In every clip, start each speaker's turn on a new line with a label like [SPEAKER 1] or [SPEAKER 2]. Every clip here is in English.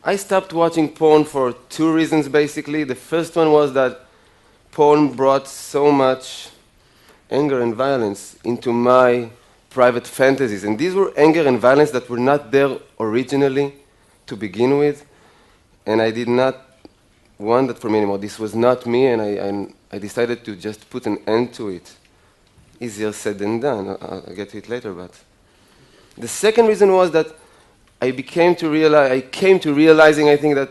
[SPEAKER 1] I stopped watching porn for two reasons, basically. The first one was that porn brought so much anger and violence into my private fantasies. And these were anger and violence that were not there originally to begin with. And I did not want that for me anymore. This was not me, and I decided to just put an end to it. Easier said than done. I'll get to it later, but... The second reason was that I came to realizing, I think, that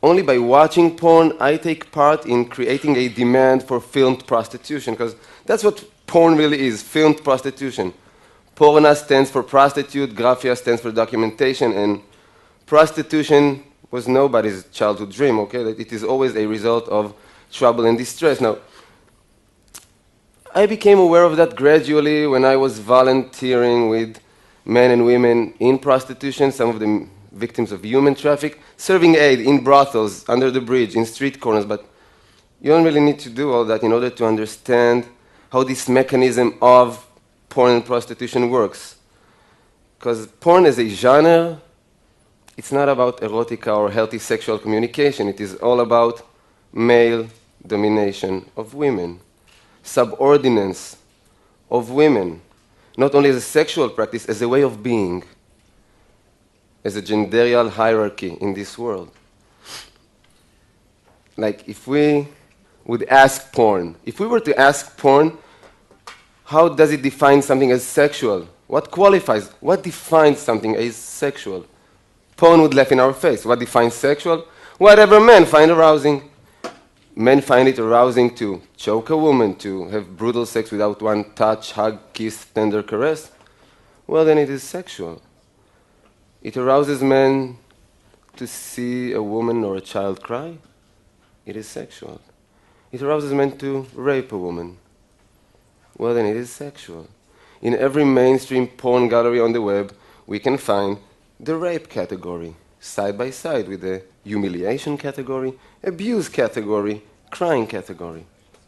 [SPEAKER 1] only by watching porn, I take part in creating a demand for filmed prostitution, because that's what porn really is, filmed prostitution. Porna stands for prostitute, graphia stands for documentation, and prostitution was nobody's childhood dream, okay? That it is always a result of trouble and distress. Now, I became aware of that gradually when I was volunteering with men and women in prostitution, some of them victims of human traffic, serving aid in brothels, under the bridge, in street corners. But you don't really need to do all that in order to understand how this mechanism of porn and prostitution works. Because porn as a genre, it's not about erotica or healthy sexual communication. It is all about male domination of women, subordinance of women, not only as a sexual practice, as a way of being, as a genderial hierarchy in this world. Like if we would ask porn, if we were to ask porn, how does it define something as sexual? What qualifies, what defines something as sexual? Porn would laugh in our face. What defines sexual? Whatever men find arousing. Men find it arousing to choke a woman, to have brutal sex without one touch, hug, kiss, tender caress. Well, then it is sexual. It arouses men to see a woman or a child cry. It is sexual. It arouses men to rape a woman. Well, then it is sexual. In every mainstream porn gallery on the web, we can find the rape category, side by side with the humiliation category, abuse category, crying category,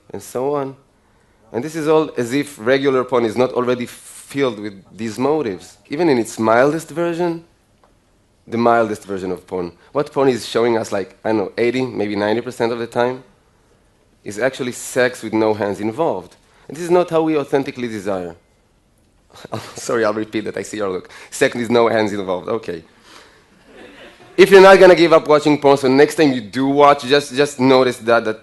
[SPEAKER 1] and so on. And this is all as if regular porn is not already filled with these motives. Even in its mildest version, the mildest version of porn, what porn is showing us, like, I don't know, 80, maybe 90% of the time, is actually sex with no hands involved. And this is not how we authentically desire. Sorry, I'll repeat that, I see your look. Sex with no hands involved, okay. If you're not going to give up watching porn, so next time you do watch, just notice that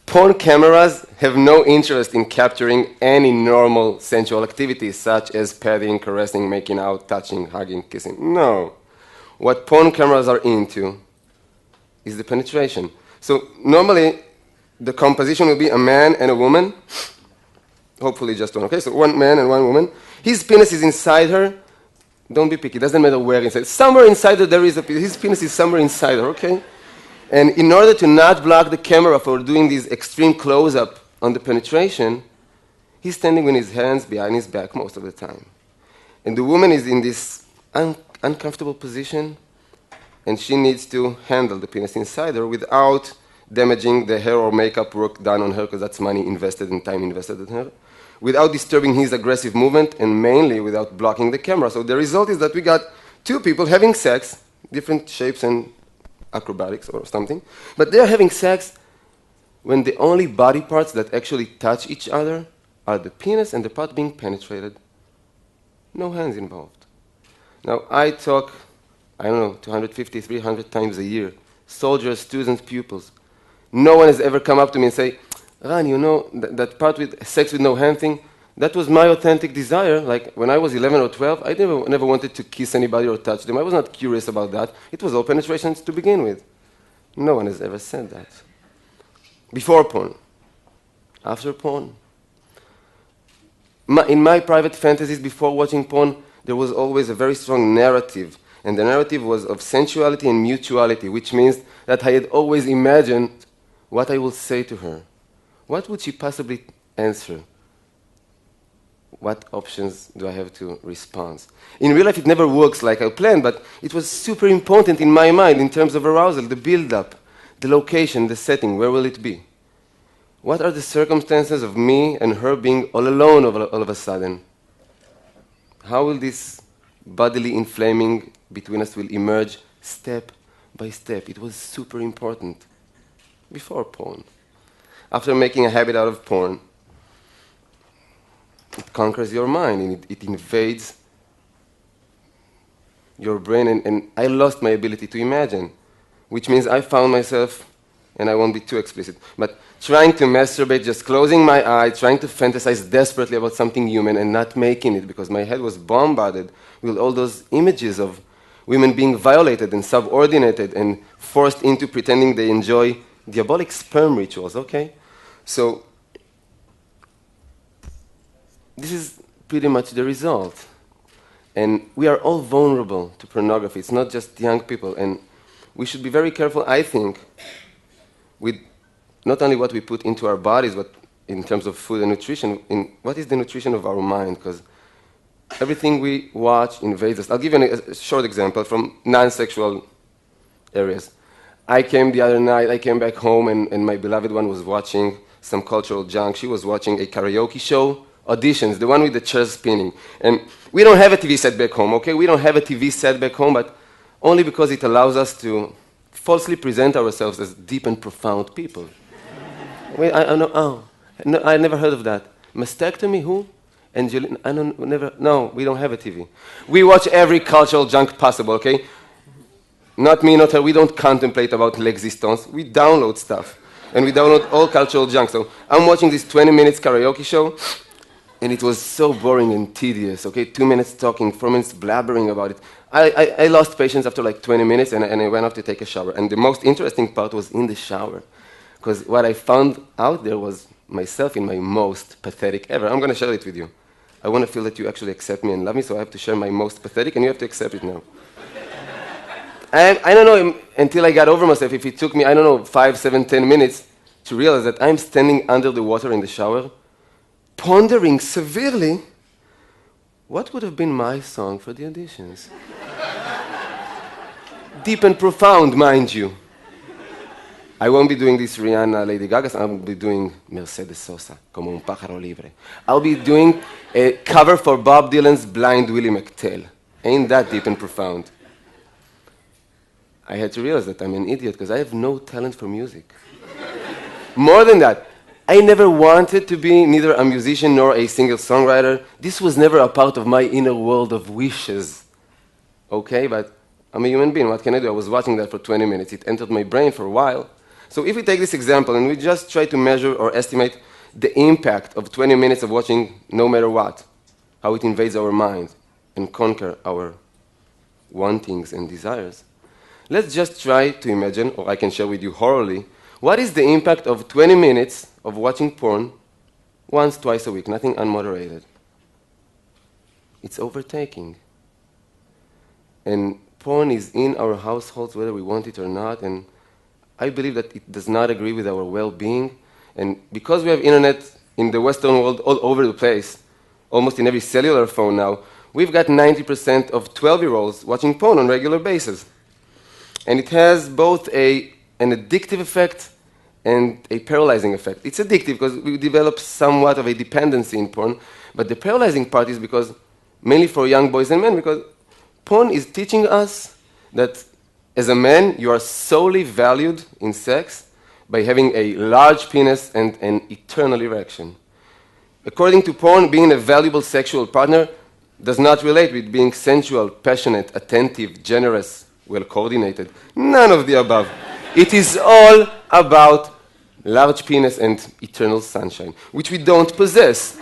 [SPEAKER 1] porn cameras have no interest in capturing any normal sensual activities, such as petting, caressing, making out, touching, hugging, kissing. No. What porn cameras are into is the penetration. So normally, the composition will be a man and a woman, hopefully just one. Okay, so one man and one woman. His penis is inside her. Don't be picky, doesn't matter where inside. Somewhere inside her there is a penis. His penis is somewhere inside her, okay? And in order to not block the camera for doing this extreme close-up on the penetration, he's standing with his hands behind his back most of the time. And the woman is in this uncomfortable position, and she needs to handle the penis inside her without damaging the hair or makeup work done on her, because that's money invested and time invested in her, without disturbing his aggressive movement, and mainly without blocking the camera. So the result is that we got two people having sex, different shapes and acrobatics or something, but they're having sex when the only body parts that actually touch each other are the penis and the part being penetrated. No hands involved. Now, I talk, I don't know, 250, 300 times a year. Soldiers, students, pupils. No one has ever come up to me and say, Ran, you know, that part with sex with no hand thing, that was my authentic desire. Like, when I was 11 or 12, I never wanted to kiss anybody or touch them. I was not curious about that. It was all penetrations to begin with. No one has ever said that. Before porn. After porn. In my private fantasies before watching porn, there was always a very strong narrative. And the narrative was of sensuality and mutuality, which means that I had always imagined what I will say to her. What would she possibly answer? What options do I have to respond? In real life, it never works like I planned, but it was super important in my mind in terms of arousal, the build-up, the location, the setting, where will it be? What are the circumstances of me and her being all alone all of a sudden? How will this bodily inflaming between us will emerge step by step. It was super important before porn. After making a habit out of porn, it conquers your mind and it invades your brain, and I lost my ability to imagine, which means I found myself, and I won't be too explicit, but trying to masturbate, just closing my eyes, trying to fantasize desperately about something human and not making it because my head was bombarded with all those images of women being violated and subordinated and forced into pretending they enjoy diabolic sperm rituals, okay? So this is pretty much the result. And we are all vulnerable to pornography. It's not just young people. And we should be very careful, I think, with not only what we put into our bodies, but in terms of food and nutrition, in what is the nutrition of our mind, because everything we watch invades us. I'll give you a short example from non-sexual areas. I came back home, and my beloved one was watching some cultural junk. She was watching a karaoke show, auditions, the one with the chairs spinning. And we don't have a TV set back home, okay? We don't have a TV set back home, but only because it allows us to falsely present ourselves as deep and profound people. Wait, I never heard of that. Mastectomy, who? Angelina, no, we don't have a TV. We watch every cultural junk possible, okay? Not me, not her, we don't contemplate about l'existence. We download stuff, and we download all cultural junk. So I'm watching this 20 minutes karaoke show, and it was so boring and tedious, okay? 2 minutes talking, 4 minutes blabbering about it. I lost patience after like 20 minutes, and I went off to take a shower. And the most interesting part was in the shower, because what I found out there was myself in my most pathetic ever. I'm going to share it with you. I want to feel that you actually accept me and love me, so I have to share my most pathetic, and you have to accept it now. I don't know until I got over myself if it took me, 5, 7, 10 minutes to realize that I'm standing under the water in the shower, pondering severely what would have been my song for the auditions. Deep and profound, mind you. I won't be doing this Rihanna, Lady Gaga, I will be doing Mercedes Sosa, Como un pájaro libre. I'll be doing a cover for Bob Dylan's Blind Willie McTell. Ain't that deep and profound? I had to realize that I'm an idiot because I have no talent for music. More than that, I never wanted to be neither a musician nor a singer-songwriter. This was never a part of my inner world of wishes. Okay, but I'm a human being. What can I do? I was watching that for 20 minutes. It entered my brain for a while. So if we take this example and we just try to measure or estimate the impact of 20 minutes of watching no matter what, how it invades our mind and conquer our wantings and desires, let's just try to imagine, or I can share with you orally, what is the impact of 20 minutes of watching porn once, twice a week, nothing unmoderated? It's overtaking. And porn is in our households whether we want it or not, and I believe that it does not agree with our well-being. And because we have internet in the Western world all over the place, almost in every cellular phone now, we've got 90% of 12-year-olds watching porn on a regular basis. And it has both an addictive effect and a paralyzing effect. It's addictive because we develop somewhat of a dependency in porn, but the paralyzing part is because, mainly for young boys and men, because porn is teaching us that as a man, you are solely valued in sex by having a large penis and an eternal erection. According to porn, being a valuable sexual partner does not relate with being sensual, passionate, attentive, generous, well-coordinated. None of the above. It is all about large penis and eternal sunshine, which we don't possess.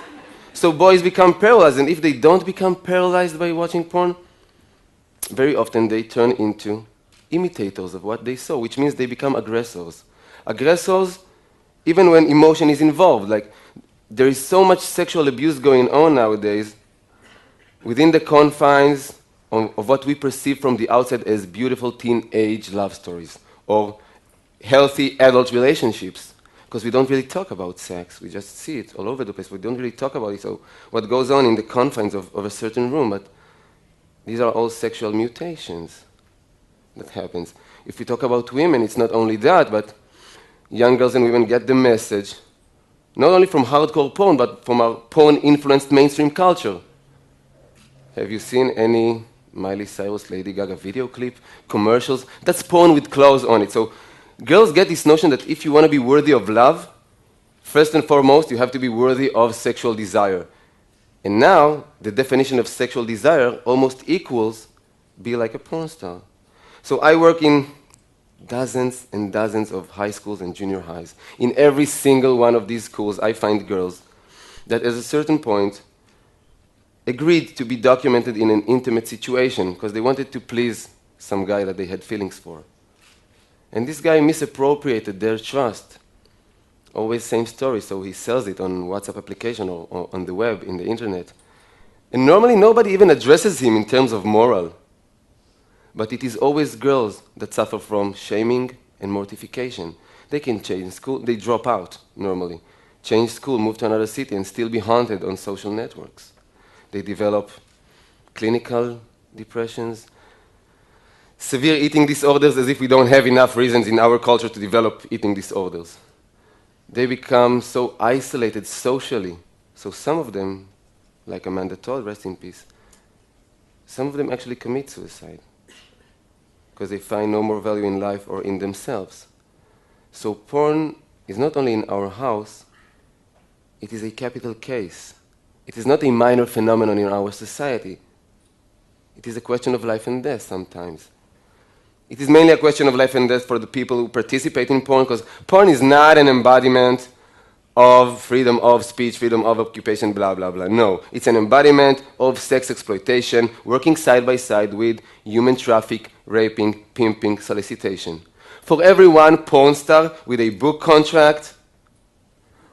[SPEAKER 1] So boys become paralyzed, and if they don't become paralyzed by watching porn, very often they turn into imitators of what they saw, which means they become aggressors. Aggressors, even when emotion is involved. Like, there is so much sexual abuse going on nowadays within the confines of what we perceive from the outside as beautiful teenage love stories or healthy adult relationships, because we don't really talk about sex. We just see it all over the place. We don't really talk about it. So what goes on in the confines of a certain room, but these are all sexual mutations that happens. If we talk about women, it's not only that, but young girls and women get the message, not only from hardcore porn, but from our porn-influenced mainstream culture. Have you seen any Miley Cyrus, Lady Gaga video clip, commercials. That's porn with clothes on it. So girls get this notion that if you want to be worthy of love, first and foremost, you have to be worthy of sexual desire. And now, the definition of sexual desire almost equals be like a porn star. So I work in dozens and dozens of high schools and junior highs. In every single one of these schools, I find girls that at a certain point agreed to be documented in an intimate situation because they wanted to please some guy that they had feelings for. And this guy misappropriated their trust. Always same story, so he sells it on WhatsApp application or on the web, in the internet. And normally nobody even addresses him in terms of moral. But it is always girls that suffer from shaming and mortification. They can change school, they drop out normally, change school, move to another city, and still be haunted on social networks. They develop clinical depressions, severe eating disorders, as if we don't have enough reasons in our culture to develop eating disorders. They become so isolated socially. So some of them, like Amanda Todd, rest in peace, some of them actually commit suicide because they find no more value in life or in themselves. So porn is not only in our house, it is a capital case. It is not a minor phenomenon in our society. It is a question of life and death sometimes. It is mainly a question of life and death for the people who participate in porn, because porn is not an embodiment of freedom of speech, freedom of occupation, blah, blah, blah. No, it's an embodiment of sex exploitation, working side by side with human traffic, raping, pimping, solicitation. For every one porn star with a book contract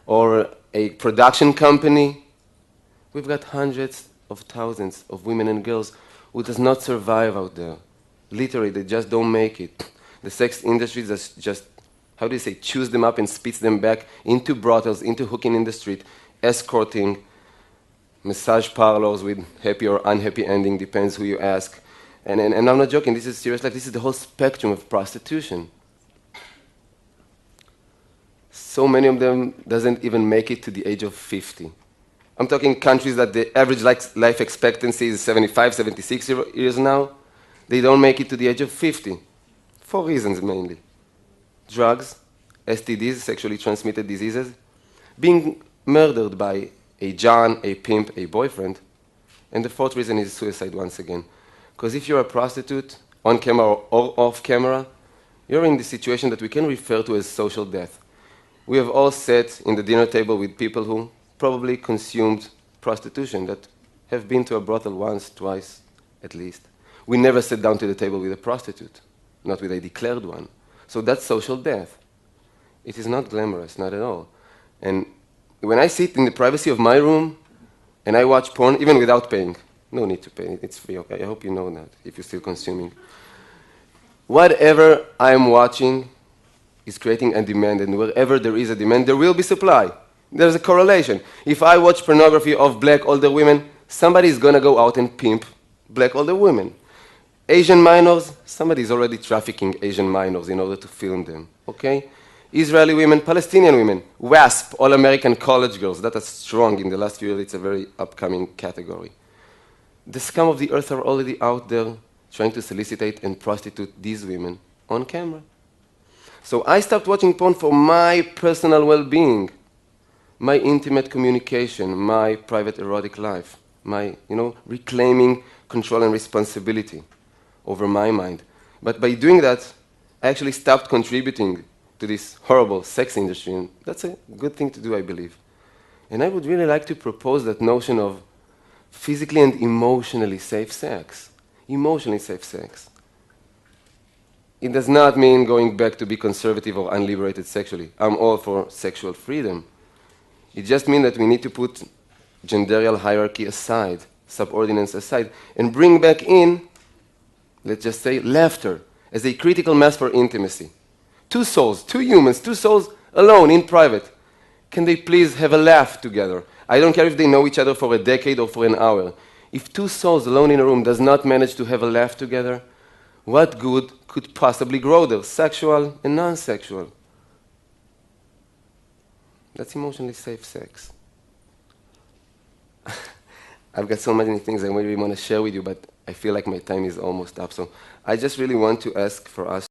[SPEAKER 1] or a production company, we've got hundreds of thousands of women and girls who does not survive out there. Literally, they just don't make it. The sex industry just, how do you say, chews them up and spits them back into brothels, into hooking in the street, escorting, massage parlors with happy or unhappy ending, depends who you ask. And I'm not joking, this is serious life. This is the whole spectrum of prostitution. So many of them doesn't even make it to the age of 50. I'm talking countries that the average life expectancy is 75, 76 years now. They don't make it to the age of 50, for reasons mainly. Drugs, STDs, sexually transmitted diseases, being murdered by a John, a pimp, a boyfriend. And the fourth reason is suicide once again. Because if you're a prostitute, on camera or off camera, you're in the situation that we can refer to as social death. We have all sat in the dinner table with people who probably consumed prostitution, that have been to a brothel once, twice, at least. We never sat down to the table with a prostitute, not with a declared one. So that's social death. It is not glamorous, not at all. And when I sit in the privacy of my room and I watch porn, even without paying, no need to pay, it's free, okay? I hope you know that, if you're still consuming. Whatever I am watching is creating a demand, and wherever there is a demand, there will be supply. There's a correlation. If I watch pornography of black older women, somebody is going to go out and pimp black older women. Asian minors, somebody is already trafficking Asian minors in order to film them, okay? Israeli women, Palestinian women, WASP, all-American college girls, that are strong in the last few years. It's a very upcoming category. The scum of the earth are already out there trying to solicitate and prostitute these women on camera. So I stopped watching porn for my personal well-being, my intimate communication, my private erotic life, my, reclaiming control and responsibility over my mind. But by doing that, I actually stopped contributing to this horrible sex industry, and that's a good thing to do, I believe. And I would really like to propose that notion of physically and emotionally safe sex. Emotionally safe sex. It does not mean going back to be conservative or unliberated sexually. I'm all for sexual freedom. It just means that we need to put genderial hierarchy aside, subordinates aside, and bring back in, let's just say, laughter as a critical mass for intimacy. Two souls, two humans, two souls alone in private. Can they please have a laugh together? I don't care if they know each other for a decade or for an hour. If two souls alone in a room does not manage to have a laugh together, what good could possibly grow there, sexual and non-sexual? That's emotionally safe sex. I've got so many things I really want to share with you, but I feel like my time is almost up, so I just really want to ask for us